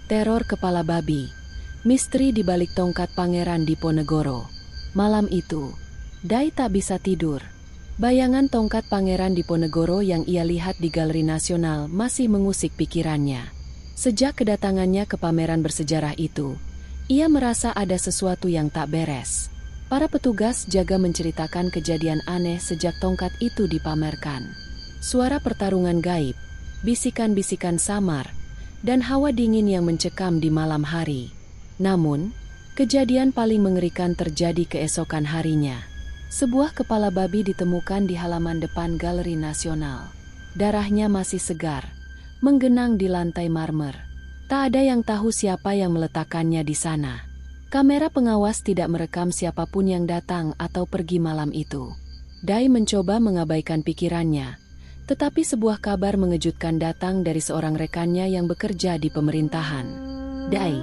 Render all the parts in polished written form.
Teror kepala babi. Misteri di balik tongkat Pangeran Diponegoro. Malam itu, Dai tak bisa tidur. Bayangan tongkat Pangeran Diponegoro yang ia lihat di Galeri Nasional masih mengusik pikirannya. Sejak kedatangannya ke pameran bersejarah itu, ia merasa ada sesuatu yang tak beres. Para petugas jaga menceritakan kejadian aneh sejak tongkat itu dipamerkan. Suara pertarungan gaib, bisikan-bisikan samar, dan hawa dingin yang mencekam di malam hari. Namun, kejadian paling mengerikan terjadi keesokan harinya. Sebuah kepala babi ditemukan di halaman depan Galeri Nasional. Darahnya masih segar, menggenang di lantai marmer. Tak ada yang tahu siapa yang meletakkannya di sana. Kamera pengawas tidak merekam siapapun yang datang atau pergi malam itu. Dai mencoba mengabaikan pikirannya, tetapi sebuah kabar mengejutkan datang dari seorang rekannya yang bekerja di pemerintahan. Dai,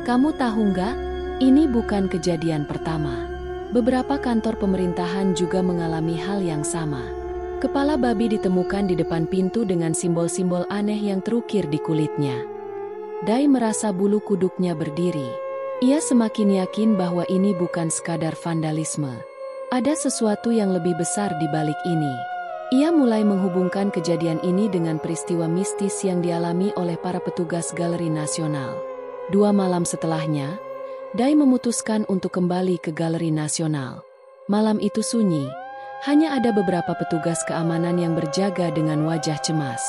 kamu tahu nggak? Ini bukan kejadian pertama. Beberapa kantor pemerintahan juga mengalami hal yang sama. Kepala babi ditemukan di depan pintu dengan simbol-simbol aneh yang terukir di kulitnya. Dai merasa bulu kuduknya berdiri. Ia semakin yakin bahwa ini bukan sekadar vandalisme. Ada sesuatu yang lebih besar di balik ini. Ia mulai menghubungkan kejadian ini dengan peristiwa mistis yang dialami oleh para petugas Galeri Nasional. 2 malam setelahnya, Dai memutuskan untuk kembali ke Galeri Nasional. Malam itu sunyi, hanya ada beberapa petugas keamanan yang berjaga dengan wajah cemas.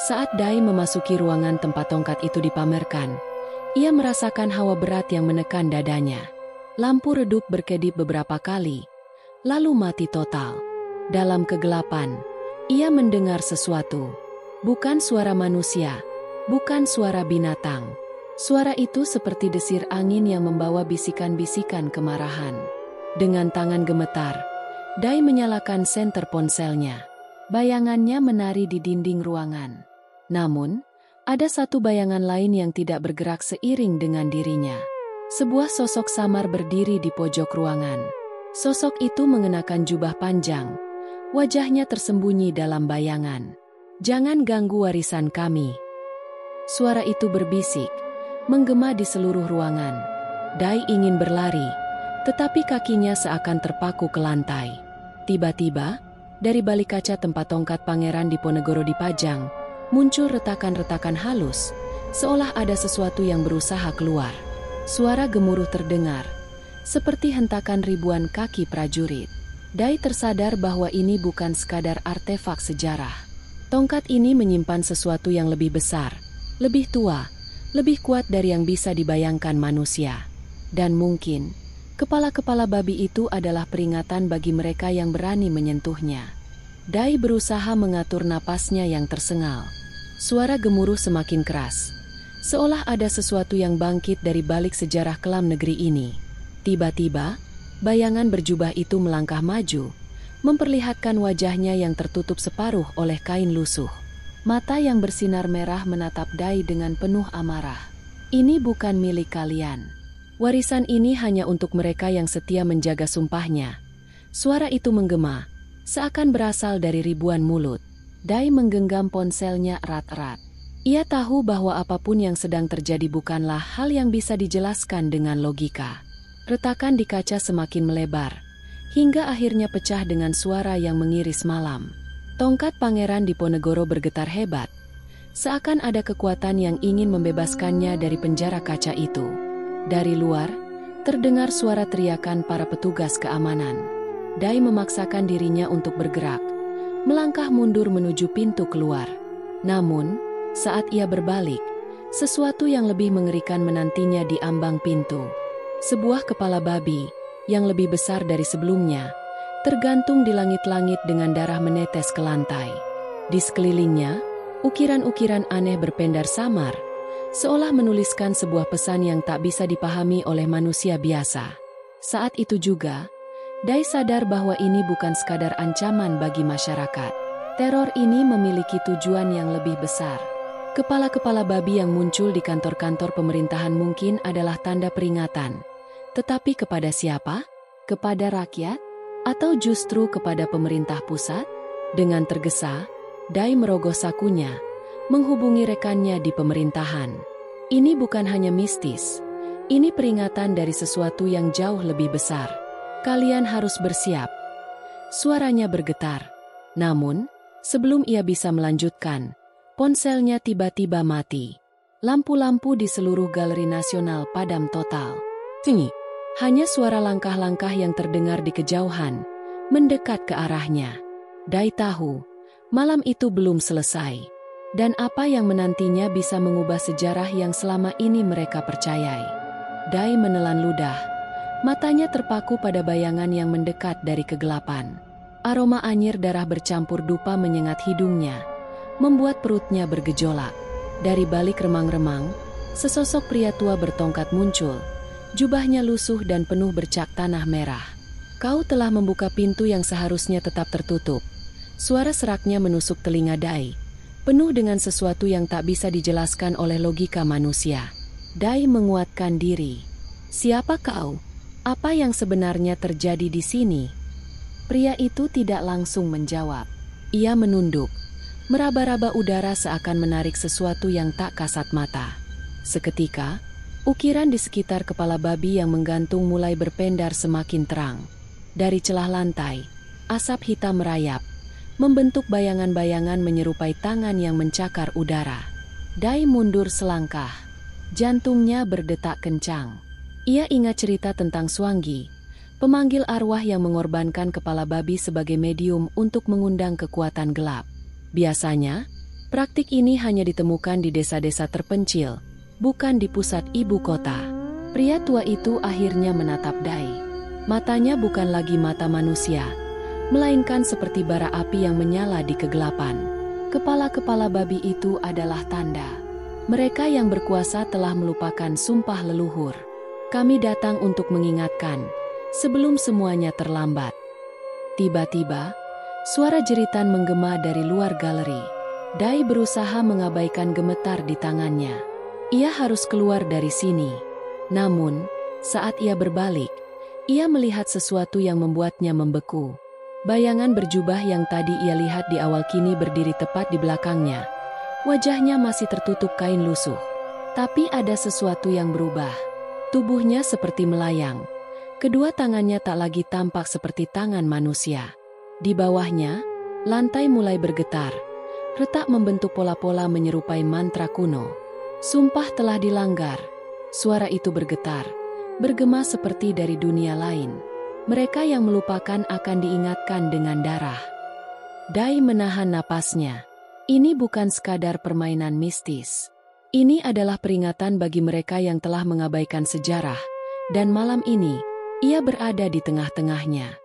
Saat Dai memasuki ruangan tempat tongkat itu dipamerkan, ia merasakan hawa berat yang menekan dadanya. Lampu redup berkedip beberapa kali, lalu mati total. Dalam kegelapan, ia mendengar sesuatu. Bukan suara manusia, bukan suara binatang. Suara itu seperti desir angin yang membawa bisikan-bisikan kemarahan. Dengan tangan gemetar, Dai menyalakan senter ponselnya. Bayangannya menari di dinding ruangan. Namun, ada satu bayangan lain yang tidak bergerak seiring dengan dirinya. Sebuah sosok samar berdiri di pojok ruangan. Sosok itu mengenakan jubah panjang. Wajahnya tersembunyi dalam bayangan. "Jangan ganggu warisan kami." Suara itu berbisik, menggema di seluruh ruangan. Dai ingin berlari, tetapi kakinya seakan terpaku ke lantai. Tiba-tiba, dari balik kaca tempat tongkat Pangeran Diponegoro dipajang, muncul retakan-retakan halus, seolah ada sesuatu yang berusaha keluar. Suara gemuruh terdengar, seperti hentakan ribuan kaki prajurit. Dai tersadar bahwa ini bukan sekadar artefak sejarah. Tongkat ini menyimpan sesuatu yang lebih besar, lebih tua, lebih kuat dari yang bisa dibayangkan manusia. Dan mungkin, kepala-kepala babi itu adalah peringatan bagi mereka yang berani menyentuhnya. Dai berusaha mengatur napasnya yang tersengal. Suara gemuruh semakin keras, seolah ada sesuatu yang bangkit dari balik sejarah kelam negeri ini. Tiba-tiba, bayangan berjubah itu melangkah maju, memperlihatkan wajahnya yang tertutup separuh oleh kain lusuh. Mata yang bersinar merah menatap Dai dengan penuh amarah. "Ini bukan milik kalian. Warisan ini hanya untuk mereka yang setia menjaga sumpahnya." Suara itu menggema, seakan berasal dari ribuan mulut. Dai menggenggam ponselnya erat-erat. Ia tahu bahwa apapun yang sedang terjadi bukanlah hal yang bisa dijelaskan dengan logika. Retakan di kaca semakin melebar, hingga akhirnya pecah dengan suara yang mengiris malam. Tongkat Pangeran Diponegoro bergetar hebat, seakan ada kekuatan yang ingin membebaskannya dari penjara kaca itu. Dari luar, terdengar suara teriakan para petugas keamanan. Dai memaksakan dirinya untuk bergerak, melangkah mundur menuju pintu keluar. Namun, saat ia berbalik, sesuatu yang lebih mengerikan menantinya di ambang pintu. Sebuah kepala babi, yang lebih besar dari sebelumnya, tergantung di langit-langit dengan darah menetes ke lantai. Di sekelilingnya, ukiran-ukiran aneh berpendar samar, seolah menuliskan sebuah pesan yang tak bisa dipahami oleh manusia biasa. Saat itu juga, Dai sadar bahwa ini bukan sekadar ancaman bagi masyarakat. Teror ini memiliki tujuan yang lebih besar. Kepala-kepala babi yang muncul di kantor-kantor pemerintahan mungkin adalah tanda peringatan. Tetapi kepada siapa? Kepada rakyat? Atau justru kepada pemerintah pusat? Dengan tergesa, Dai merogoh sakunya, menghubungi rekannya di pemerintahan. Ini bukan hanya mistis. Ini peringatan dari sesuatu yang jauh lebih besar. Kalian harus bersiap. Suaranya bergetar. Namun, sebelum ia bisa melanjutkan, ponselnya tiba-tiba mati. Lampu-lampu di seluruh Galeri Nasional padam total. Tinggi. Hanya suara langkah-langkah yang terdengar di kejauhan, mendekat ke arahnya. Dai tahu, malam itu belum selesai. Dan apa yang menantinya bisa mengubah sejarah yang selama ini mereka percayai. Dai menelan ludah. Matanya terpaku pada bayangan yang mendekat dari kegelapan. Aroma anyir darah bercampur dupa menyengat hidungnya, membuat perutnya bergejolak. Dari balik remang-remang, sesosok pria tua bertongkat muncul. Jubahnya lusuh dan penuh bercak tanah merah. Kau telah membuka pintu yang seharusnya tetap tertutup. Suara seraknya menusuk telinga Dai, penuh dengan sesuatu yang tak bisa dijelaskan oleh logika manusia. Dai menguatkan diri. Siapa kau? Apa yang sebenarnya terjadi di sini? Pria itu tidak langsung menjawab. Ia menunduk, meraba-raba udara seakan menarik sesuatu yang tak kasat mata. Seketika, ukiran di sekitar kepala babi yang menggantung mulai berpendar semakin terang. Dari celah lantai, asap hitam merayap, membentuk bayangan-bayangan menyerupai tangan yang mencakar udara. Dai mundur selangkah. Jantungnya berdetak kencang. Ia ingat cerita tentang Swangi, pemanggil arwah yang mengorbankan kepala babi sebagai medium untuk mengundang kekuatan gelap. Biasanya, praktik ini hanya ditemukan di desa-desa terpencil, bukan di pusat ibu kota. Pria tua itu akhirnya menatap Dai. Matanya bukan lagi mata manusia, melainkan seperti bara api yang menyala di kegelapan. Kepala-kepala babi itu adalah tanda. Mereka yang berkuasa telah melupakan sumpah leluhur. Kami datang untuk mengingatkan, sebelum semuanya terlambat. Tiba-tiba, suara jeritan menggema dari luar galeri. Dai berusaha mengabaikan gemetar di tangannya. Ia harus keluar dari sini. Namun, saat ia berbalik, ia melihat sesuatu yang membuatnya membeku. Bayangan berjubah yang tadi ia lihat di awal kini berdiri tepat di belakangnya. Wajahnya masih tertutup kain lusuh. Tapi ada sesuatu yang berubah. Tubuhnya seperti melayang. Kedua tangannya tak lagi tampak seperti tangan manusia. Di bawahnya, lantai mulai bergetar. Retak membentuk pola-pola menyerupai mantra kuno. Sumpah telah dilanggar. Suara itu bergetar, bergema seperti dari dunia lain. Mereka yang melupakan akan diingatkan dengan darah. Dai menahan napasnya. Ini bukan sekadar permainan mistis. Ini adalah peringatan bagi mereka yang telah mengabaikan sejarah. Dan malam ini, ia berada di tengah-tengahnya.